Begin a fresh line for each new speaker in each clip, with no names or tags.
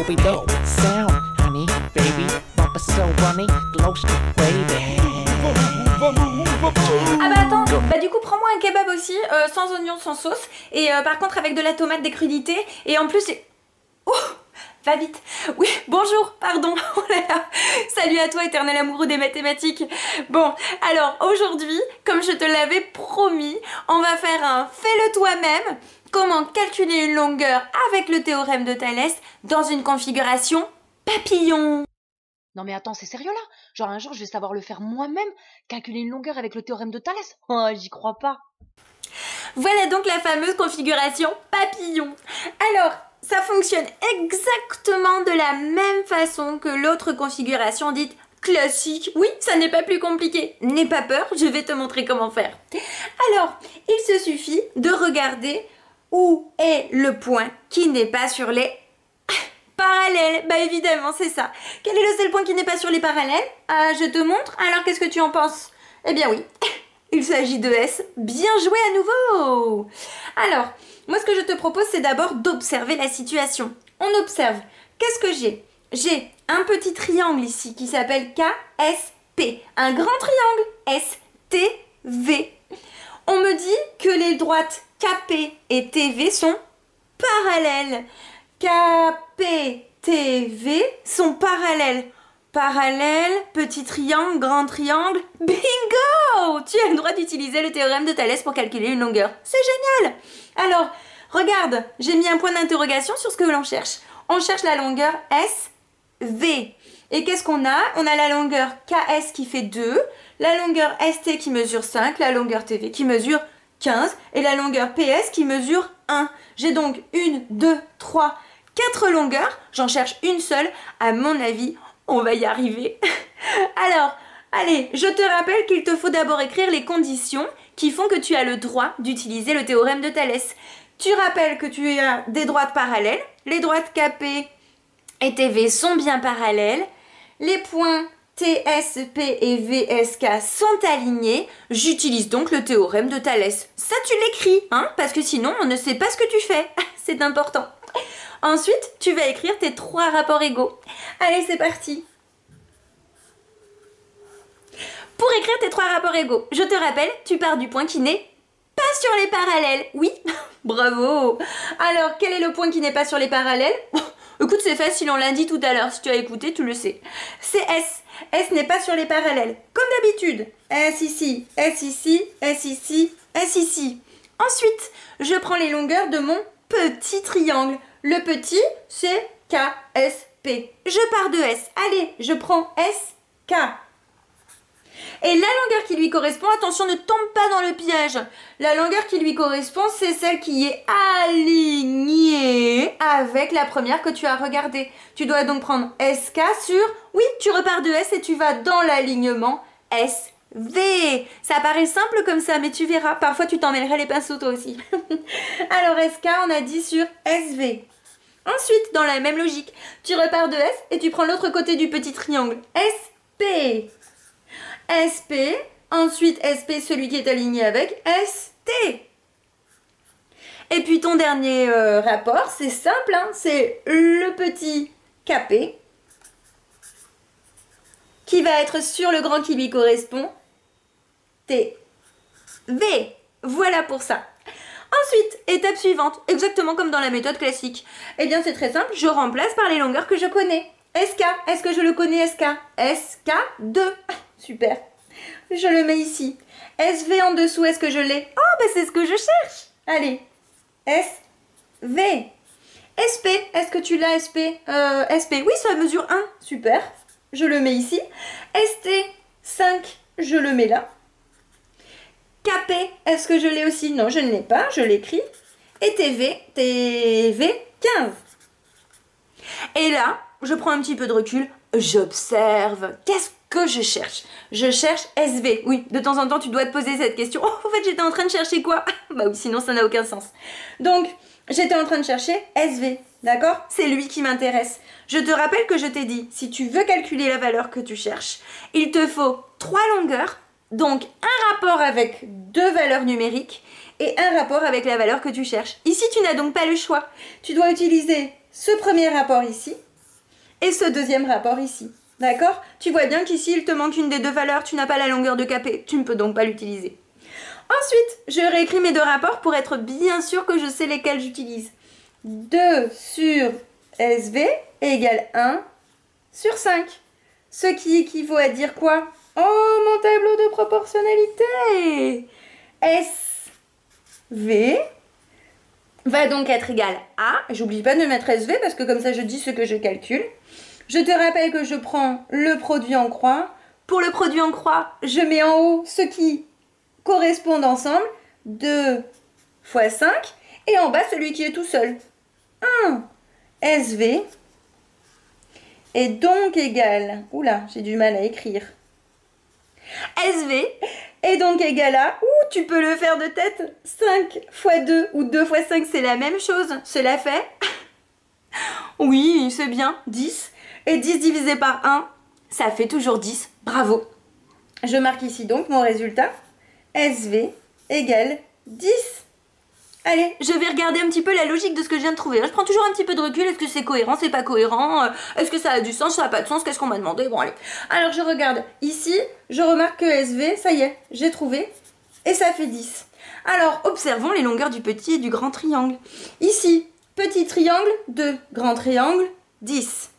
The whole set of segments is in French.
Scooby-Doo sound, honey, baby, bumper so runny, glow stick wavy.
Ah bah attends, bah du coup prends-moi un kebab aussi, sans oignon, sans sauce, et par contre avec de la tomate, des crudités, et en plus... Oh, va vite. Oui, bonjour, pardon. Oh là là. Salut à toi, éternel amoureux des mathématiques. Bon, alors aujourd'hui, comme je te l'avais promis, on va faire un fais-le toi-même. Comment calculer une longueur avec le théorème de Thalès dans une configuration papillon.
Non mais attends, c'est sérieux là? Genre un jour je vais savoir le faire moi-même, calculer une longueur avec le théorème de Thalès? Oh, j'y crois pas.
Voilà donc la fameuse configuration papillon. Alors, ça fonctionne exactement de la même façon que l'autre configuration dite classique. Oui, ça n'est pas plus compliqué. N'aie pas peur, je vais te montrer comment faire. Alors, il se suffit de regarder où est le point qui n'est pas sur les parallèles. Bah évidemment, c'est ça. Quel est le seul point qui n'est pas sur les parallèles? Je te montre. Alors, qu'est-ce que tu en penses? Eh bien oui, il s'agit de S. Bien joué à nouveau. Alors, moi ce que je te propose, c'est d'abord d'observer la situation. On observe. Qu'est-ce que j'ai? J'ai un petit triangle ici qui s'appelle KSP. Un grand triangle STV. On me dit que les droites KP et TV sont parallèles. KP, TV sont parallèles. Parallèle, petit triangle, grand triangle. Bingo! Tu as le droit d'utiliser le théorème de Thalès pour calculer une longueur. C'est génial! Alors, regarde, j'ai mis un point d'interrogation sur ce que l'on cherche. On cherche la longueur SV. Et qu'est-ce qu'on a? On a la longueur KS qui fait 2, la longueur ST qui mesure 5, la longueur TV qui mesure 15 et la longueur PS qui mesure 1. J'ai donc 1, 2, 3, 4 longueurs. J'en cherche une seule. À mon avis, on va y arriver. Alors, allez, je te rappelle qu'il te faut d'abord écrire les conditions qui font que tu as le droit d'utiliser le théorème de Thalès. Tu rappelles que tu as des droites parallèles. Les droites KP et TV sont bien parallèles. Les points TSP et VSK sont alignés. J'utilise donc le théorème de Thalès. Ça, tu l'écris, hein, parce que sinon, on ne sait pas ce que tu fais. C'est important. Ensuite, tu vas écrire tes 3 rapports égaux. Allez, c'est parti. Pour écrire tes 3 rapports égaux, je te rappelle, tu pars du point qui n'est pas sur les parallèles. Oui, bravo. Alors, quel est le point qui n'est pas sur les parallèles? Écoute, c'est facile, on l'a dit tout à l'heure. Si tu as écouté, tu le sais. C'est S. S n'est pas sur les parallèles. Comme d'habitude. S ici, S ici, S ici, S ici. Ensuite, je prends les longueurs de mon petit triangle. Le petit, c'est KSP. Je pars de S. Allez, je prends SK. Et la longueur qui lui correspond, attention, ne tombe pas dans le piège. La longueur qui lui correspond, c'est celle qui est alignée avec la première que tu as regardée. Tu dois donc prendre SK sur... Oui, tu repars de S et tu vas dans l'alignement SV. Ça paraît simple comme ça, mais tu verras. Parfois, tu t'emmêlerais les pinceaux toi aussi. Alors, SK, on a dit sur SV. Ensuite, dans la même logique, tu repars de S et tu prends l'autre côté du petit triangle. SP. SP, ensuite SP, celui qui est aligné avec ST. Et puis ton dernier rapport, c'est simple, hein, c'est le petit KP qui va être sur le grand qui lui correspond, TV. Voilà pour ça. Ensuite, étape suivante, exactement comme dans la méthode classique. Eh bien, c'est très simple, je remplace par les longueurs que je connais. SK, est-ce que je le connais SK? SK2. Super. Je le mets ici. SV en dessous, est-ce que je l'ai? Oh, ben c'est ce que je cherche. Allez. SV. SP, est-ce que tu l'as SP? SP, oui, ça mesure 1. Super. Je le mets ici. ST, 5. Je le mets là. KP, est-ce que je l'ai aussi? Non, je ne l'ai pas. Je l'écris. Et TV, 15. Et là, je prends un petit peu de recul. J'observe. Qu'est-ce que je cherche? Je cherche SV. Oui, de temps en temps, tu dois te poser cette question. Oh, en fait, j'étais en train de chercher quoi? Bah oui, sinon, ça n'a aucun sens. Donc, j'étais en train de chercher SV. D'accord? C'est lui qui m'intéresse. Je te rappelle que je t'ai dit, si tu veux calculer la valeur que tu cherches, il te faut 3 longueurs, donc un rapport avec 2 valeurs numériques et un rapport avec la valeur que tu cherches. Ici, tu n'as donc pas le choix. Tu dois utiliser ce premier rapport ici et ce deuxième rapport ici. D'accord? Tu vois bien qu'ici, il te manque une des deux valeurs, tu n'as pas la longueur de KP, tu ne peux donc pas l'utiliser. Ensuite, je réécris mes deux rapports pour être bien sûr que je sais lesquels j'utilise. 2 sur SV égale 1 sur 5. Ce qui équivaut à dire quoi? Oh, mon tableau de proportionnalité! SV va donc être égal à, j'oublie pas de mettre SV parce que comme ça je dis ce que je calcule. Je te rappelle que je prends le produit en croix. Pour le produit en croix, je mets en haut ce qui correspondent ensemble, 2 fois 5, et en bas celui qui est tout seul. 1 SV est donc égal, oula, j'ai du mal à écrire. SV est donc égal à, tu peux le faire de tête, 5 fois 2 ou 2 fois 5, c'est la même chose, cela fait, oui, c'est bien, 10, et 10 divisé par 1, ça fait toujours 10, bravo. Je marque ici donc mon résultat, SV égale 10. Allez, je vais regarder un petit peu la logique de ce que je viens de trouver. Je prends toujours un petit peu de recul. Est-ce que c'est cohérent, c'est pas cohérent? Est-ce que ça a du sens, ça n'a pas de sens? Qu'est-ce qu'on m'a demandé? Bon, allez. Alors, je regarde. Ici, je remarque que SV, ça y est, j'ai trouvé. Et ça fait 10. Alors, observons les longueurs du petit et du grand triangle. Ici, petit triangle, 2. Grand triangle, 10.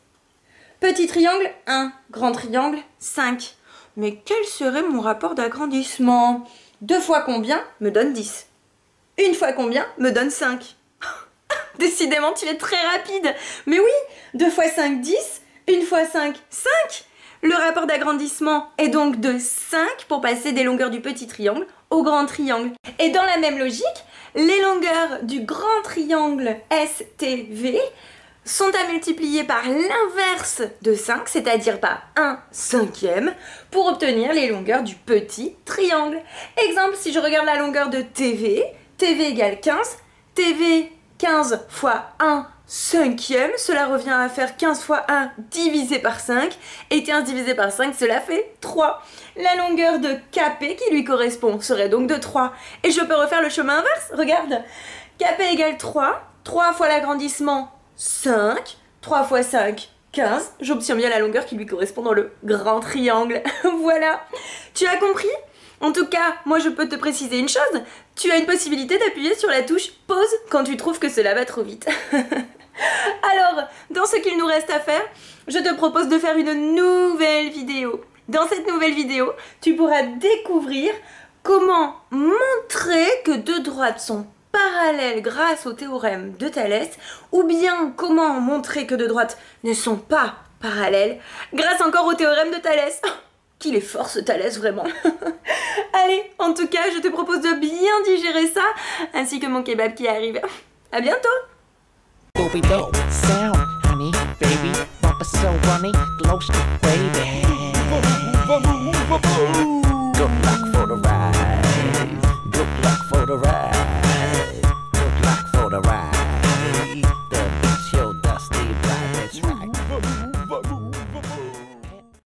Petit triangle, 1. Grand triangle, 5. Mais quel serait mon rapport d'agrandissement? 2 fois combien me donne 10? Une fois combien me donne 5? Décidément, tu es très rapide. Mais oui, 2 fois 5, 10. 1 fois 5, 5. Le rapport d'agrandissement est donc de 5 pour passer des longueurs du petit triangle au grand triangle. Et dans la même logique, les longueurs du grand triangle STV sont à multiplier par l'inverse de 5, c'est-à-dire par 1/5, pour obtenir les longueurs du petit triangle. Exemple, si je regarde la longueur de TV, TV égale 15, TV 15 fois 1/5, cela revient à faire 15 fois 1 divisé par 5, et 15 divisé par 5, cela fait 3. La longueur de KP qui lui correspond serait donc de 3. Et je peux refaire le chemin inverse, regarde. KP égale 3, 3 fois l'agrandissement, 5, 3 fois 5, 15. J'obtiens bien la longueur qui lui correspond dans le grand triangle. Voilà. Tu as compris? En tout cas, moi je peux te préciser une chose. Tu as une possibilité d'appuyer sur la touche pause quand tu trouves que cela va trop vite. Alors, dans ce qu'il nous reste à faire, je te propose de faire une nouvelle vidéo. Dans cette nouvelle vidéo, tu pourras découvrir comment montrer que deux droites sont parallèles grâce au théorème de Thalès, ou bien comment montrer que deux droites ne sont pas parallèles grâce encore au théorème de Thalès. Qu'il est fort ce Thalès, vraiment. Allez, en tout cas, je te propose de bien digérer ça, ainsi que mon kebab qui arrive. À bientôt.
Booby dope sound, honey, baby, bumper so runny, glow stick baby. Good luck for the ride. Good luck for the ride. Good luck for the ride.